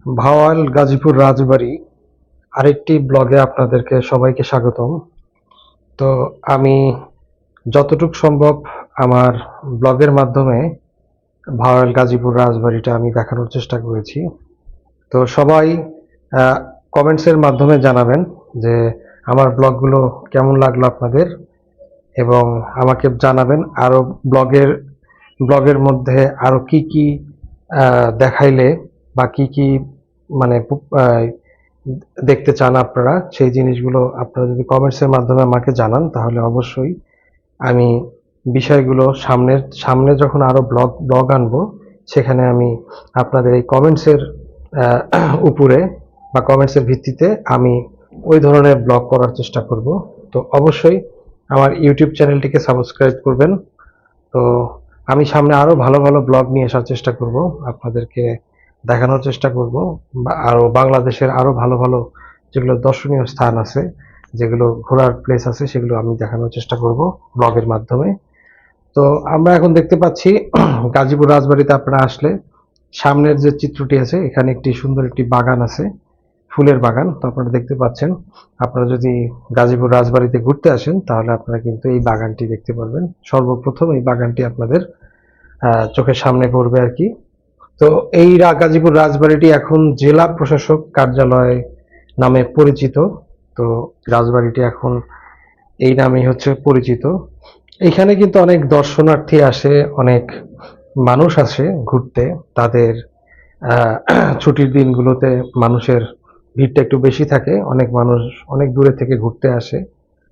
ভাওয়াল গাজীপুর রাজবাড়ী আরেকটি ব্লগে আপনাদেরকে সবাইকে স্বাগতম। তো আমি যতটুকু সম্ভব আমার ব্লগের মাধ্যমে ভাওয়াল গাজীপুর রাজবাড়িটা আমি দেখানোর চেষ্টা করেছি। তো সবাই কমেন্টসের মাধ্যমে জানাবেন যে আমার ব্লগগুলো কেমন লাগলো আপনাদের, এবং আমাকে জানাবেন আরো ব্লগের মধ্যে আরো কি কি দেখাইলে বা কি কি মানে দেখতে চান আপনারা, সেই জিনিসগুলো আপনারা যদি কমেন্টসের মাধ্যমে আমাকে জানান তাহলে অবশ্যই আমি বিষয়গুলো সামনে যখন আরো ব্লগ আনবো সেখানে আমি আপনাদের এই কমেন্টসের উপরে বা কমেন্টসের ভিত্তিতে আমি ওই ধরনের ব্লগ করার চেষ্টা করব। তো অবশ্যই আমার ইউটিউব চ্যানেলটিকে সাবস্ক্রাইব করবেন। তো আমি সামনে আরো ভালো ভালো ব্লগ নিয়ে আসার চেষ্টা করব, আপনাদেরকে দেখানোর চেষ্টা করব আরো বাংলাদেশের আরো ভালো ভালো যেগুলো দর্শনীয় স্থান আছে, যেগুলো ঘোরার প্লেস আছে, সেগুলো আমি দেখানোর চেষ্টা করব ব্লগের মাধ্যমে। তো আমরা এখন দেখতে পাচ্ছি গাজীপুর রাজবাড়িতে আপনারা আসলে সামনের যে চিত্রটি আছে, এখানে একটি সুন্দর একটি বাগান আছে, ফুলের বাগান। তো আপনারা দেখতে পাচ্ছেন, আপনারা যদি গাজীপুর রাজবাড়িতে ঘুরতে আসেন তাহলে আপনারা কিন্তু এই বাগানটি দেখতে পারবেন। সর্বপ্রথম এই বাগানটি আপনাদের চোখের সামনে পড়বে আর কি। তো এই গাজীপুর রাজবাড়িটি এখন জেলা প্রশাসক কার্যালয় নামে পরিচিত। তো রাজবাড়িটি এখন এই নামেই হচ্ছে পরিচিত। এখানে কিন্তু অনেক দর্শনার্থী আসে, অনেক মানুষ আসে ঘুরতে। তাদের ছুটির দিনগুলোতে মানুষের ভিড়টা একটু বেশি থাকে, অনেক মানুষ অনেক দূরে থেকে ঘুরতে আসে,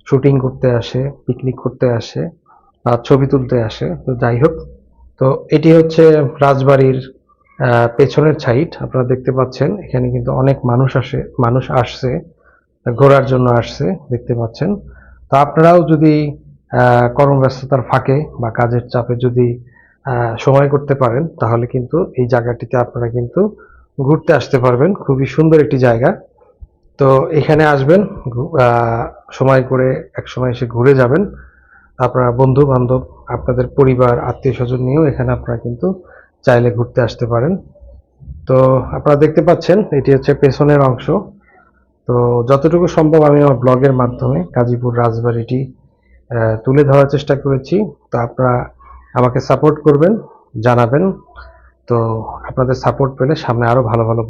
শুটিং করতে আসে, পিকনিক করতে আসে, ছবি তুলতে আসে। তো যাই হোক, তো এটি হচ্ছে রাজবাড়ির পেছনের সাইড। আপনারা দেখতে পাচ্ছেন এখানে কিন্তু অনেক মানুষ আসছে, ঘোরার জন্য আসছে, দেখতে পাচ্ছেন। তো আপনারাও যদি কর্মব্যস্ততার ফাঁকে বা কাজের চাপে যদি সময় করতে পারেন তাহলে কিন্তু এই জায়গাটিতে আপনারা কিন্তু ঘুরতে আসতে পারবেন। খুবই সুন্দর একটি জায়গা। তো এখানে আসবেন, সময় করে এক সময় এসে ঘুরে যাবেন। আপনারা বন্ধু বান্ধব, আপনাদের পরিবার, আত্মীয় স্বজন নিয়েও এখানে আপনারা কিন্তু চাইলে ঘুরতে আসতে পারেন। তো আপনারা দেখতে পাচ্ছেন এটি হচ্ছে পেছনের অংশ। তো যতটুকু সম্ভব আমি আমার ব্লগের মাধ্যমে গাজীপুর রাজবাড়িটি তুলে ধরার চেষ্টা করেছি। তো আপনারা আমাকে সাপোর্ট করবেন, জানাবেন। তো আপনাদের সাপোর্ট পেলে সামনে আরো ভালো ভালো